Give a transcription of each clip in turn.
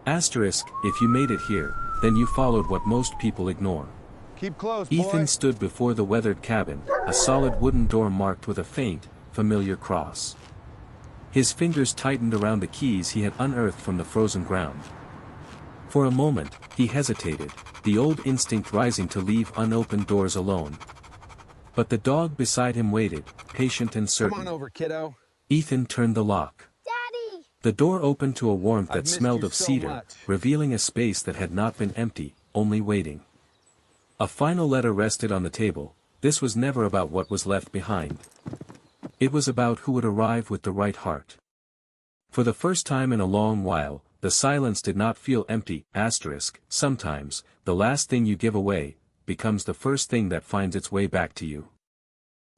Asterisk, if you made it here, then you followed what most people ignore. Keep close, Ethan boy. stood before the weathered cabin, a solid wooden door marked with a faint, familiar cross. His fingers tightened around the keys he had unearthed from the frozen ground. For a moment, he hesitated, the old instinct rising to leave unopened doors alone. But the dog beside him waited, patient and certain. Come on over, kiddo. Ethan turned the lock. Daddy! The door opened to a warmth that I've missed smelled you of so cedar, much. revealing a space that had not been empty, only waiting. A final letter rested on the table. This was never about what was left behind. It was about who would arrive with the right heart. For the first time in a long while, the silence did not feel empty. Asterisk, sometimes, the last thing you give away, becomes the first thing that finds its way back to you.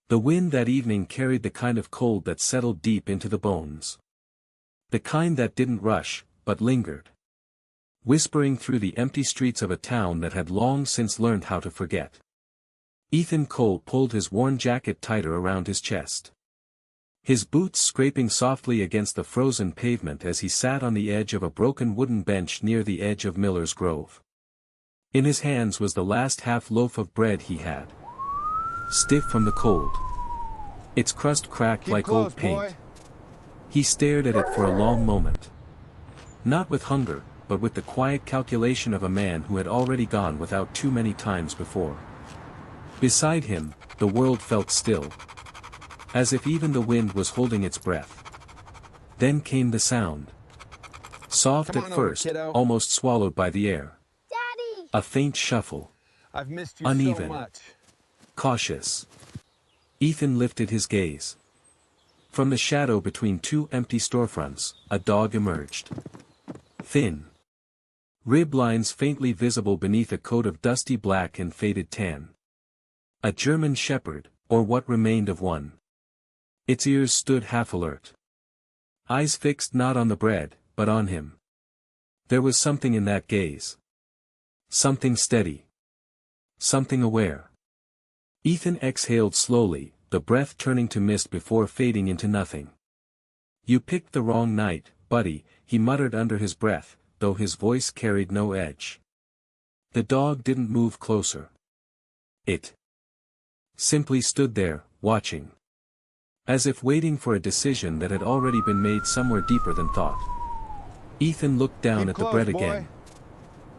The wind that evening carried the kind of cold that settled deep into the bones. The kind that didn't rush, but lingered. Whispering through the empty streets of a town that had long since learned how to forget. Ethan Cole pulled his worn jacket tighter around his chest. His boots scraping softly against the frozen pavement as he sat on the edge of a broken wooden bench near the edge of Miller's Grove. In his hands was the last half loaf of bread he had. Stiff from the cold. Its crust cracked Keep like close, old paint. boy. He stared at it for a long moment. Not with hunger, but with the quiet calculation of a man who had already gone without too many times before. Beside him, the world felt still. As if even the wind was holding its breath. Then came the sound. Soft Come at on over, first, kiddo. almost swallowed by the air. Daddy! A faint shuffle. I've missed you Uneven. so much. Cautious. Ethan lifted his gaze. From the shadow between two empty storefronts, a dog emerged. Thin. Rib lines faintly visible beneath a coat of dusty black and faded tan. A German shepherd, or what remained of one. Its ears stood half alert. Eyes fixed not on the bread, but on him. There was something in that gaze. Something steady. Something aware. Ethan exhaled slowly, the breath turning to mist before fading into nothing. You picked the wrong night, buddy, he muttered under his breath, though his voice carried no edge. The dog didn't move closer. It simply stood there, watching. As if waiting for a decision that had already been made somewhere deeper than thought. Ethan looked down Keep at the close, bread boy. again.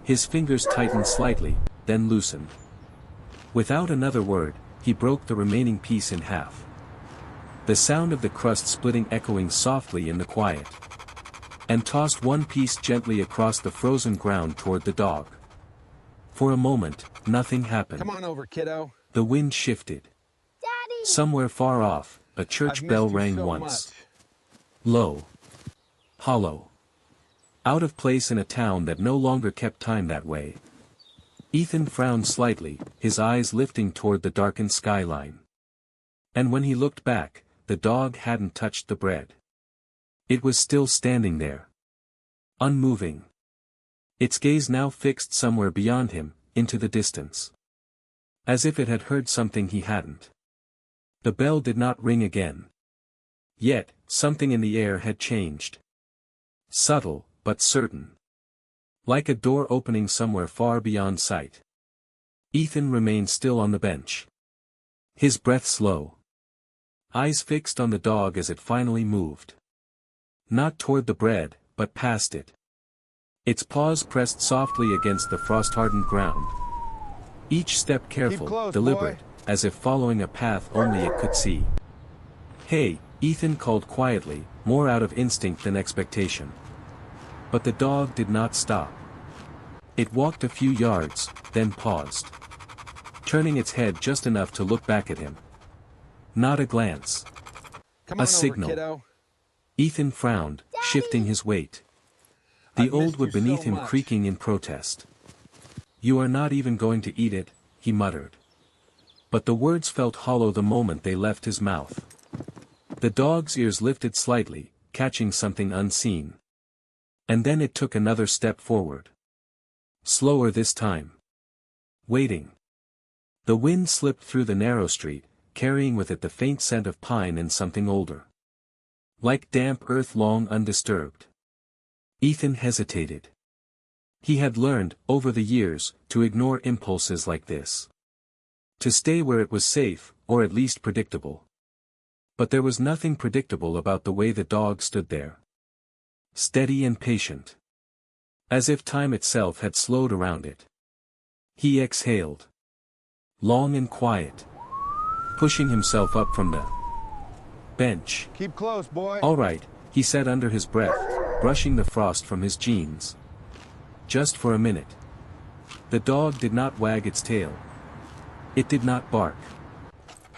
His fingers tightened slightly, then loosened. Without another word, he broke the remaining piece in half. The sound of the crust splitting echoing softly in the quiet. And tossed one piece gently across the frozen ground toward the dog. For a moment, nothing happened. Come on over, kiddo. The wind shifted. Daddy! Somewhere far off, a church I've missed bell you rang so once. much. Low. Hollow. Out of place in a town that no longer kept time that way. Ethan frowned slightly, his eyes lifting toward the darkened skyline. And when he looked back, the dog hadn't touched the bread. It was still standing there. Unmoving. Its gaze now fixed somewhere beyond him, into the distance. As if it had heard something he hadn't. The bell did not ring again. Yet, something in the air had changed. Subtle, but certain. Like a door opening somewhere far beyond sight. Ethan remained still on the bench. His breath slow. Eyes fixed on the dog as it finally moved. Not toward the bread, but past it. Its paws pressed softly against the frost-hardened ground. Each step careful, close, deliberate, boy. as if following a path only it could see. "Hey," Ethan called quietly, more out of instinct than expectation. But the dog did not stop. It walked a few yards, then paused. Turning its head just enough to look back at him. Not a glance. Come A on signal. over, kiddo. Ethan frowned, shifting his weight. The I've old missed wood you so beneath him much. creaking in protest. "You are not even going to eat it," he muttered. But the words felt hollow the moment they left his mouth. The dog's ears lifted slightly, catching something unseen. And then it took another step forward. Slower this time. Waiting. The wind slipped through the narrow street, carrying with it the faint scent of pine and something older. Like damp earth long undisturbed. Ethan hesitated. He had learned, over the years, to ignore impulses like this. To stay where it was safe, or at least predictable. But there was nothing predictable about the way the dog stood there. Steady and patient. As if time itself had slowed around it. He exhaled. Long and quiet. Pushing himself up from the bench. Keep close, boy. "All right," he said under his breath, brushing the frost from his jeans. Just for a minute. The dog did not wag its tail. It did not bark.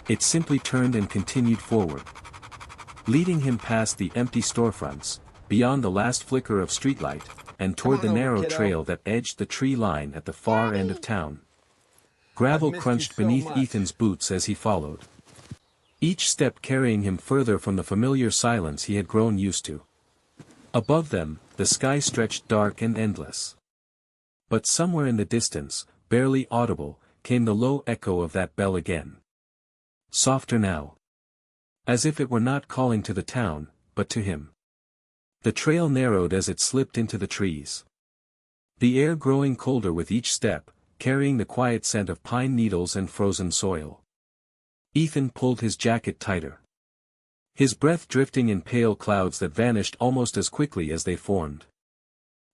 It simply turned and continued forward. Leading him past the empty storefronts, beyond the last flicker of streetlight, and toward the narrow trail that edged the tree line at the far end of town. Gravel crunched beneath Ethan's boots as he followed. Each step carrying him further from the familiar silence he had grown used to. Above them, the sky stretched dark and endless. But somewhere in the distance, barely audible, came the low echo of that bell again. Softer now. As if it were not calling to the town, but to him. The trail narrowed as it slipped into the trees. The air growing colder with each step, carrying the quiet scent of pine needles and frozen soil. Ethan pulled his jacket tighter. His breath drifting in pale clouds that vanished almost as quickly as they formed.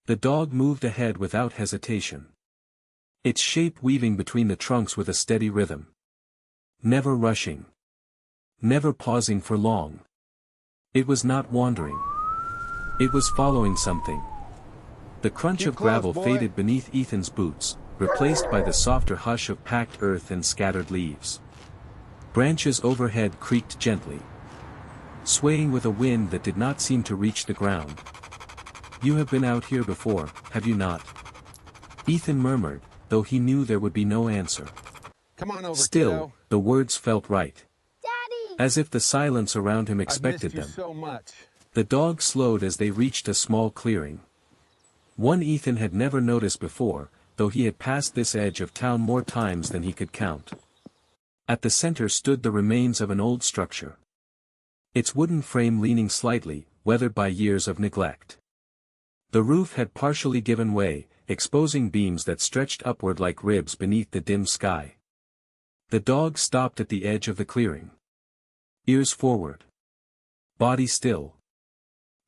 The dog moved ahead without hesitation. Its shape weaving between the trunks with a steady rhythm. Never rushing. Never pausing for long. It was not wandering. It was following something. The crunch of gravel faded beneath Ethan's boots, replaced by the softer hush of packed earth and scattered leaves. Branches overhead creaked gently. Swaying with a wind that did not seem to reach the ground. "You have been out here before, have you not?" Ethan murmured, though he knew there would be no answer. Come on over, Still, kiddo. the words felt right. Daddy! As if the silence around him expected I've missed them. you so much. The dog slowed as they reached a small clearing. One Ethan had never noticed before, though he had passed this edge of town more times than he could count. At the center stood the remains of an old structure. Its wooden frame leaning slightly, weathered by years of neglect. The roof had partially given way, exposing beams that stretched upward like ribs beneath the dim sky. The dog stopped at the edge of the clearing. Ears forward. Body still.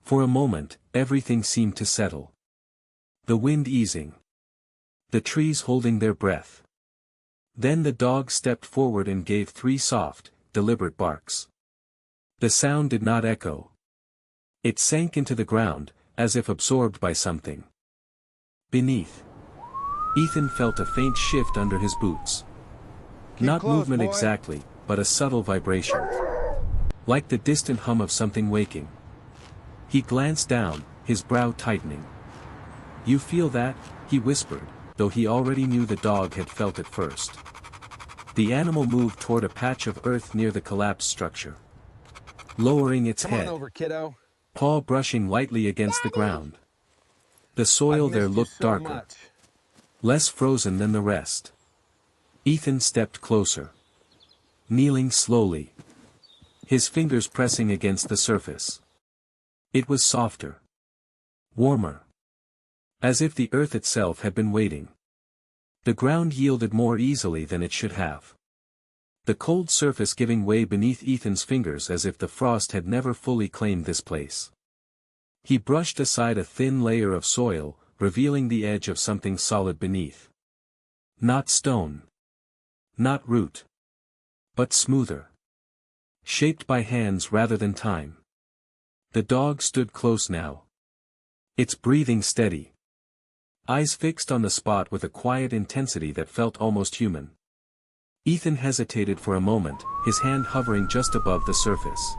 For a moment, everything seemed to settle. The wind easing. The trees holding their breath. Then the dog stepped forward and gave 3 soft, deliberate barks. The sound did not echo. It sank into the ground, as if absorbed by something. Beneath. Ethan felt a faint shift under his boots. Not close, movement boy. exactly, but a subtle vibration. Like the distant hum of something waking. He glanced down, his brow tightening. "You feel that?" he whispered, though he already knew the dog had felt it first. The animal moved toward a patch of earth near the collapsed structure. Lowering its Come head. on over, kiddo. Paw brushing lightly against the ground. The soil I've there missed you looked so darker. much. Less frozen than the rest. Ethan stepped closer. Kneeling slowly. His fingers pressing against the surface. It was softer. Warmer. As if the earth itself had been waiting. The ground yielded more easily than it should have. The cold surface giving way beneath Ethan's fingers as if the frost had never fully claimed this place. He brushed aside a thin layer of soil, revealing the edge of something solid beneath. Not stone. Not root. But smoother. Shaped by hands rather than time. The dog stood close now. Its breathing steady. Eyes fixed on the spot with a quiet intensity that felt almost human. Ethan hesitated for a moment, his hand hovering just above the surface.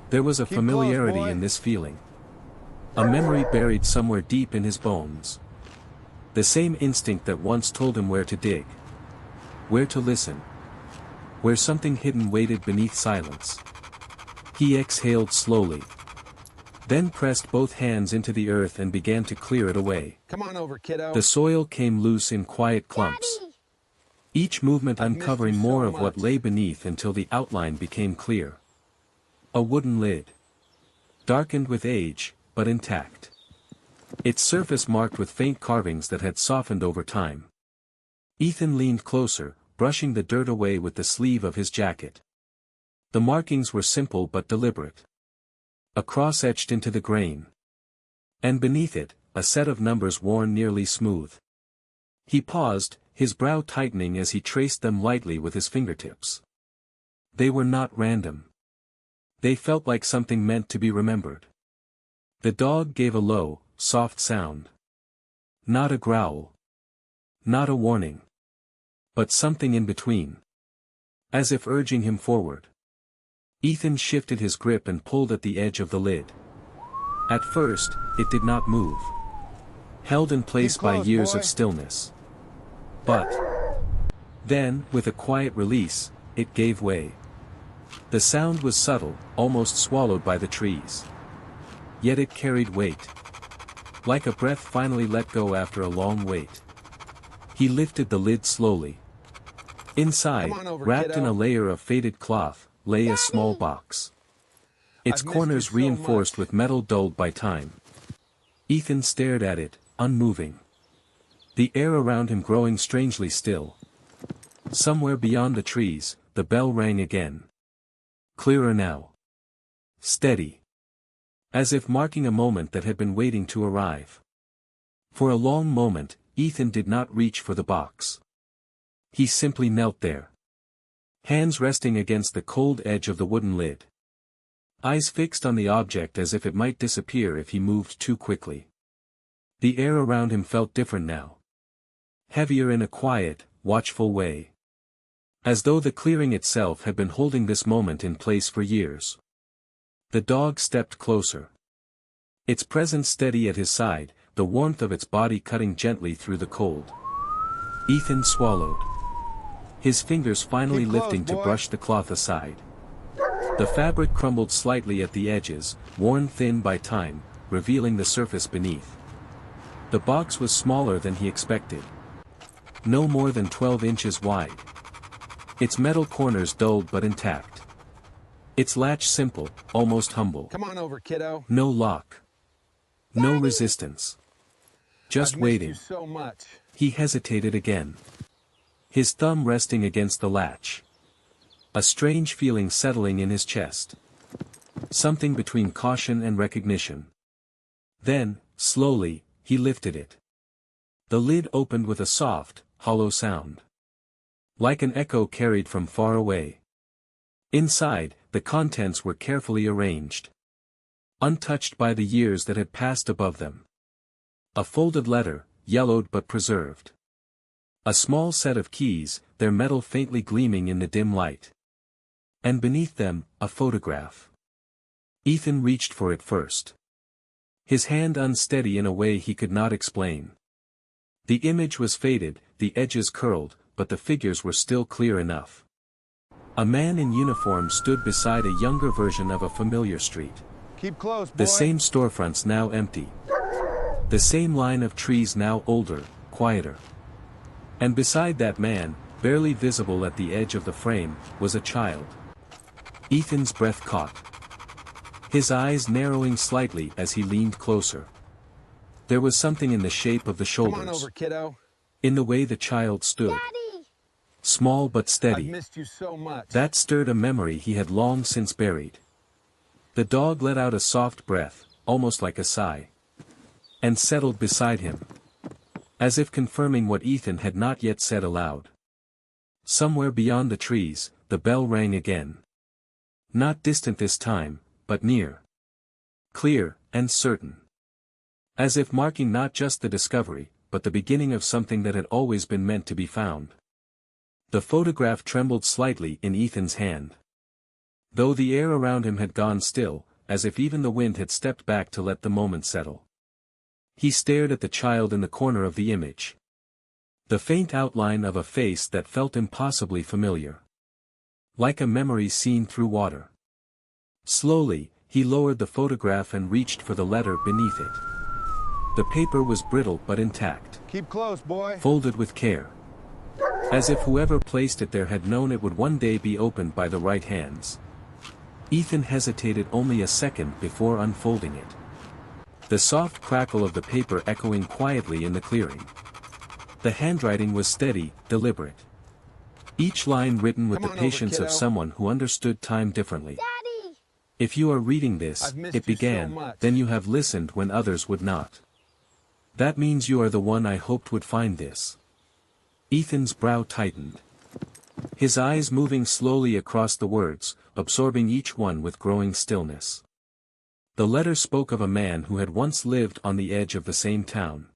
There was a Keep familiarity close, boy. in this feeling. A memory buried somewhere deep in his bones. The same instinct that once told him where to dig. Where to listen. Where something hidden waited beneath silence. He exhaled slowly. Then pressed both hands into the earth and began to clear it away. Come on over, kiddo. The soil came loose in quiet clumps. Daddy! Each movement I've missed uncovering you so more of what much. lay beneath until the outline became clear. A wooden lid. Darkened with age, but intact. its surface marked with faint carvings that had softened over time. Ethan leaned closer, brushing the dirt away with the sleeve of his jacket. The markings were simple but deliberate. A cross etched into the grain. And beneath it, a set of numbers worn nearly smooth. He paused, his brow tightening as he traced them lightly with his fingertips. They were not random. They felt like something meant to be remembered. The dog gave a low, soft sound. Not a growl. Not a warning. But something in between. As if urging him forward. Ethan shifted his grip and pulled at the edge of the lid. At first, it did not move. Held in place by years of stillness. But then, with a quiet release, it gave way. The sound was subtle, almost swallowed by the trees. Yet it carried weight. Like a breath finally let go after a long wait. He lifted the lid slowly. Inside, wrapped in a layer of faded cloth, lay a small box. Its corners reinforced with metal dulled by time. Ethan stared at it, unmoving. The air around him growing strangely still. Somewhere beyond the trees, the bell rang again. Clearer now. Steady. As if marking a moment that had been waiting to arrive. For a long moment, Ethan did not reach for the box. He simply knelt there. Hands resting against the cold edge of the wooden lid. Eyes fixed on the object as if it might disappear if he moved too quickly. The air around him felt different now. Heavier in a quiet, watchful way. As though the clearing itself had been holding this moment in place for years. The dog stepped closer. Its presence steady at his side, the warmth of its body cutting gently through the cold. Ethan swallowed. His fingers finally lifting to brush the cloth aside. The fabric crumbled slightly at the edges, worn thin by time, revealing the surface beneath. The box was smaller than he expected. No more than 12 inches wide. Its metal corners dulled but intact. Its latch simple, almost humble. Come on over, kiddo. No lock. No resistance. Just I've waiting. missed you so much. He hesitated again. His thumb resting against the latch. A strange feeling settling in his chest. Something between caution and recognition. Then, slowly, he lifted it. The lid opened with a soft, hollow sound. Like an echo carried from far away. Inside, the contents were carefully arranged. Untouched by the years that had passed above them. A folded letter, yellowed but preserved. A small set of keys, their metal faintly gleaming in the dim light. And beneath them, a photograph. Ethan reached for it first. His hand unsteady in a way he could not explain. The image was faded, the edges curled, but the figures were still clear enough. A man in uniform stood beside a younger version of a familiar street. Keep close, boy. The same storefronts now empty. The same line of trees now older, quieter. And beside that man, barely visible at the edge of the frame, was a child. Ethan's breath caught. His eyes narrowing slightly as he leaned closer. There was something in the shape of the shoulders. Come on over, kiddo. In the way the child stood. Daddy! Small but steady. I've missed you so much. That stirred a memory he had long since buried. The dog let out a soft breath, almost like a sigh. And settled beside him. As if confirming what Ethan had not yet said aloud. Somewhere beyond the trees, the bell rang again. Not distant this time, but near. Clear, and certain. As if marking not just the discovery, but the beginning of something that had always been meant to be found. The photograph trembled slightly in Ethan's hand. Though the air around him had gone still, as if even the wind had stepped back to let the moment settle. He stared at the child in the corner of the image. The faint outline of a face that felt impossibly familiar. Like a memory seen through water. Slowly, he lowered the photograph and reached for the letter beneath it. The paper was brittle but intact. Keep close, boy. Folded with care. As if whoever placed it there had known it would one day be opened by the right hands. Ethan hesitated only a second before unfolding it. the soft crackle of the paper echoing quietly in the clearing. The handwriting was steady, deliberate. Each line written with Come the on over, patience of kiddo. someone who understood time differently. Daddy! If you are reading this, I've missed it you so began, much. then you have listened when others would not. That means you are the one I hoped would find this. Ethan's brow tightened. His eyes moving slowly across the words, absorbing each one with growing stillness. The letter spoke of a man who had once lived on the edge of the same town.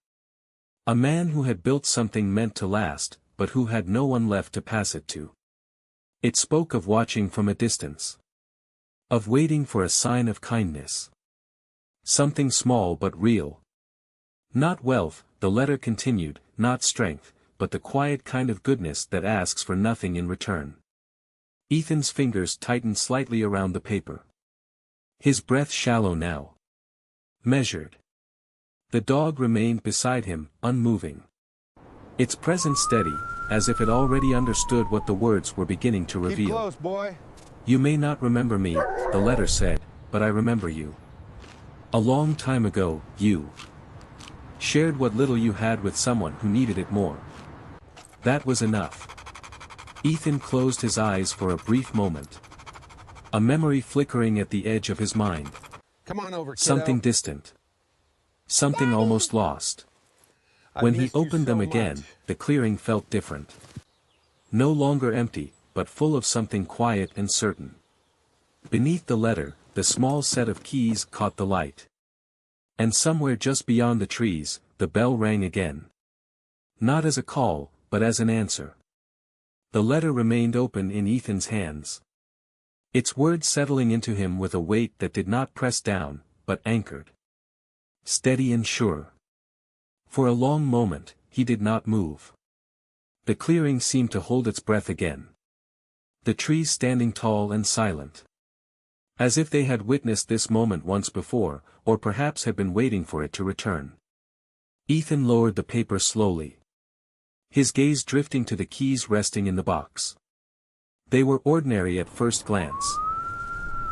A man who had built something meant to last, but who had no one left to pass it to. It spoke of watching from a distance. Of waiting for a sign of kindness. Something small but real. Not wealth, the letter continued, not strength, but the quiet kind of goodness that asks for nothing in return. Ethan's fingers tightened slightly around the paper. His breath shallow now. Measured. The dog remained beside him, unmoving. Its presence steady, as if it already understood what the words were beginning to Keep reveal. close, boy. You may not remember me, the letter said, but I remember you. A long time ago, you shared what little you had with someone who needed it more. That was enough. Ethan closed his eyes for a brief moment. A memory flickering at the edge of his mind. Come on over, kiddo. Something distant. Something Daddy! almost lost. I've When he missed you opened them so again, much. the clearing felt different. No longer empty, but full of something quiet and certain. Beneath the letter, the small set of keys caught the light. And somewhere just beyond the trees, the bell rang again. Not as a call, but as an answer. The letter remained open in Ethan's hands. Its words settling into him with a weight that did not press down, but anchored. Steady and sure. For a long moment, he did not move. The clearing seemed to hold its breath again. The trees standing tall and silent. As if they had witnessed this moment once before, or perhaps had been waiting for it to return. Ethan lowered the paper slowly. His gaze drifting to the keys resting in the box. They were ordinary at first glance.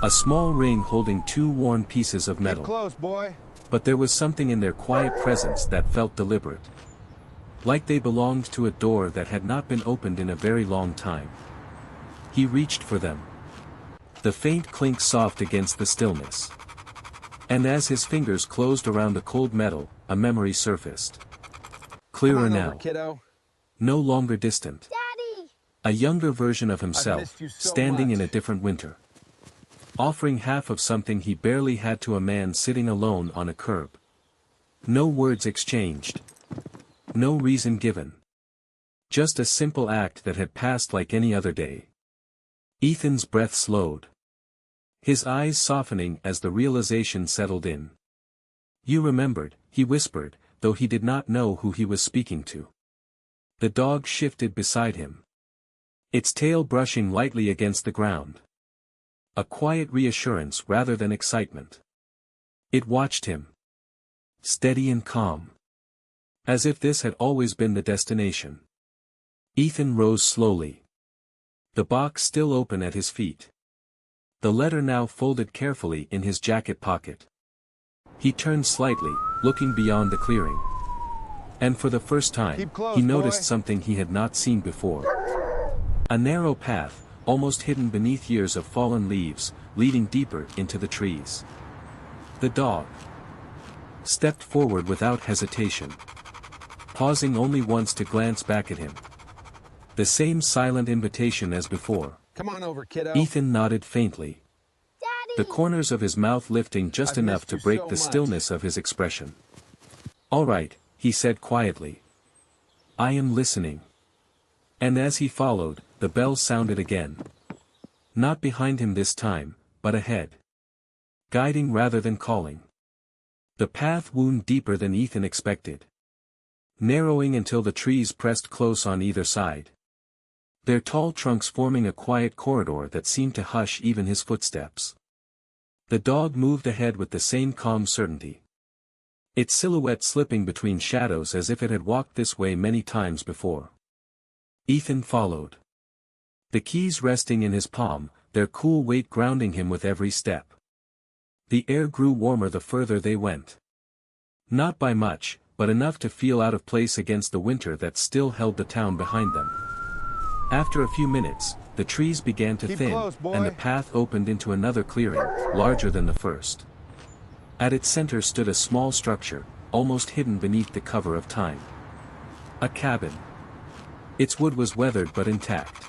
A small ring holding two worn pieces of metal. Keep close, boy. But there was something in their quiet presence that felt deliberate. Like they belonged to a door that had not been opened in a very long time. He reached for them. The faint clink soft against the stillness. And as his fingers closed around the cold metal, a memory surfaced. Clearer Come on now. over, kiddo. No longer distant. Daddy! A younger version of himself, missed you so standing in a much. different winter. Offering half of something he barely had to a man sitting alone on a curb. No words exchanged. No reason given. Just a simple act that had passed like any other day. Ethan's breath slowed. His eyes softening as the realization settled in. You remembered, he whispered, though he did not know who he was speaking to. The dog shifted beside him. Its tail brushing lightly against the ground. A quiet reassurance rather than excitement. It watched him. Steady and calm. As if this had always been the destination. Ethan rose slowly. The box still open at his feet. The letter now folded carefully in his jacket pocket. He turned slightly, looking beyond the clearing. And for the first time, Keep close, he noticed boy. something he had not seen before. A narrow path, almost hidden beneath years of fallen leaves, leading deeper into the trees. The dog stepped forward without hesitation. Pausing only once to glance back at him. The same silent invitation as before. Come on over, kiddo. Ethan nodded faintly. Daddy! The corners of his mouth lifting just I've enough missed to you break so the much. stillness of his expression. All right, he said quietly. I am listening. And as he followed, the bell sounded again. Not behind him this time, but ahead. Guiding rather than calling. The path wound deeper than Ethan expected. Narrowing until the trees pressed close on either side. Their tall trunks forming a quiet corridor that seemed to hush even his footsteps. The dog moved ahead with the same calm certainty. Its silhouette slipping between shadows as if it had walked this way many times before. Ethan followed. The keys resting in his palm, their cool weight grounding him with every step. The air grew warmer the further they went. Not by much, but enough to feel out of place against the winter that still held the town behind them. After a few minutes, the trees began to Keep thin, close, boy. and the path opened into another clearing, larger than the first. At its center stood a small structure, almost hidden beneath the cover of time. A cabin. Its wood was weathered but intact.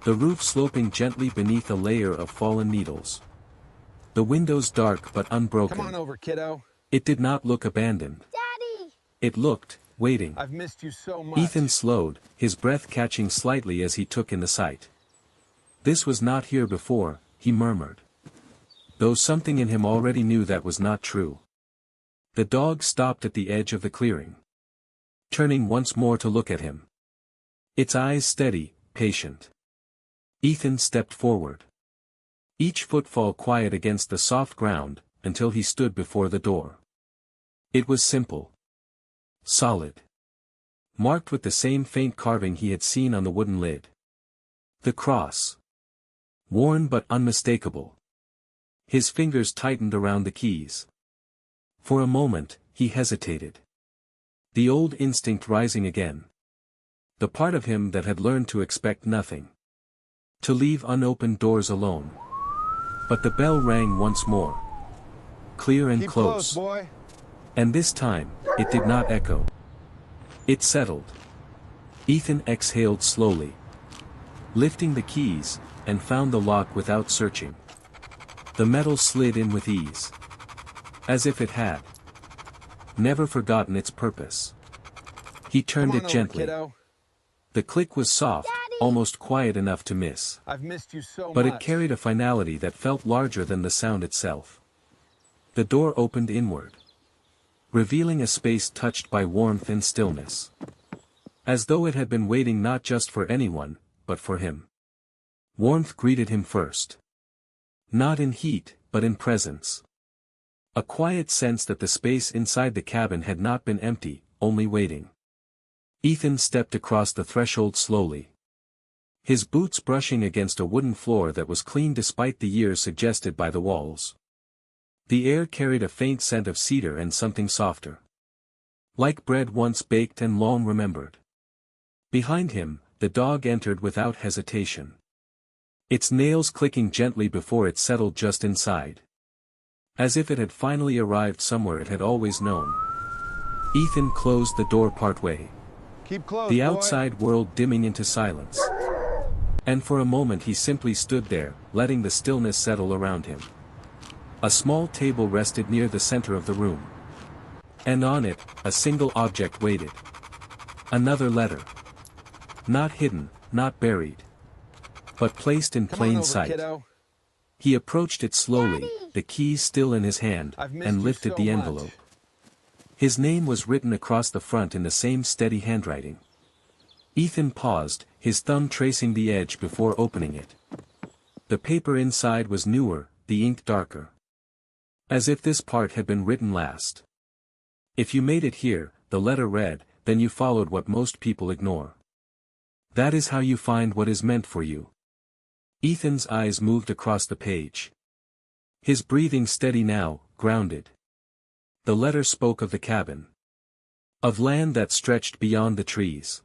The roof sloping gently beneath a layer of fallen needles. The windows dark but unbroken. Come on over, kiddo. It did not look abandoned. Daddy! It looked, waiting. I've missed you so much. Ethan slowed, his breath catching slightly as he took in the sight. This was not here before, he murmured. Though something in him already knew that was not true. The dog stopped at the edge of the clearing. Turning once more to look at him. Its eyes steady, patient. Ethan stepped forward. Each footfall quiet against the soft ground, until he stood before the door. It was simple. Solid. Marked with the same faint carving he had seen on the wooden lid. The cross. Worn but unmistakable. His fingers tightened around the keys. For a moment, he hesitated. The old instinct rising again. The part of him that had learned to expect nothing. To leave unopened doors alone. But the bell rang once more. Clear and Keep close. close, boy. And this time, it did not echo. It settled. Ethan exhaled slowly. Lifting the keys, and found the lock without searching. The metal slid in with ease. As if it had never forgotten its purpose. He turned Come on it over, gently. kiddo. The click was soft, Daddy! almost quiet enough to miss. I've missed you so But much. it carried a finality that felt larger than the sound itself. The door opened inward. Revealing a space touched by warmth and stillness. As though it had been waiting not just for anyone, but for him. Warmth greeted him first. Not in heat, but in presence. A quiet sense that the space inside the cabin had not been empty, only waiting. Ethan stepped across the threshold slowly. His boots brushing against a wooden floor that was clean despite the years suggested by the walls. The air carried a faint scent of cedar and something softer. Like bread once baked and long remembered. Behind him, the dog entered without hesitation. Its nails clicking gently before it settled just inside. As if it had finally arrived somewhere it had always known. Ethan closed the door partway. Keep close, The boy. outside world dimming into silence. And for a moment he simply stood there, letting the stillness settle around him. A small table rested near the center of the room. And on it, a single object waited. Another letter. Not hidden, not buried. But placed in Come on plain over, sight. kiddo. He approached it slowly, Daddy! the keys still in his hand, I've missed and you lifted so the much. envelope. His name was written across the front in the same steady handwriting. Ethan paused, his thumb tracing the edge before opening it. The paper inside was newer, the ink darker. As if this part had been written last. If you made it here, the letter read, then you followed what most people ignore. That is how you find what is meant for you. Ethan's eyes moved across the page. His breathing steady now, grounded. The letter spoke of the cabin. Of land that stretched beyond the trees.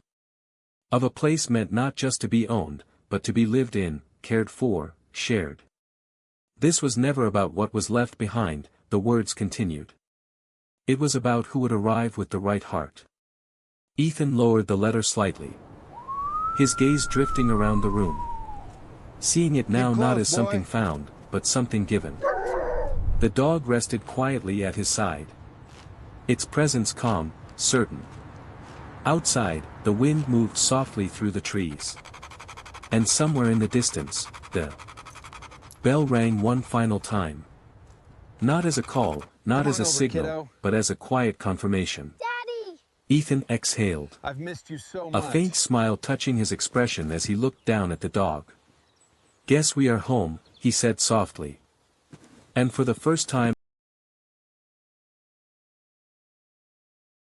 Of a place meant not just to be owned, but to be lived in, cared for, shared. This was never about what was left behind, the words continued. It was about who would arrive with the right heart. Ethan lowered the letter slightly. His gaze drifting around the room. Seeing it now Keep not close, as something boy. found, but something given. The dog rested quietly at his side. Its presence calm, certain. Outside, the wind moved softly through the trees. And somewhere in the distance, the bell rang one final time. Not as a call, not Come as on a over, signal, kiddo. but as a quiet confirmation. Daddy! Ethan exhaled. I've missed you so A much. faint smile touching his expression as he looked down at the dog. "Guess we are home," he said softly. And for the first time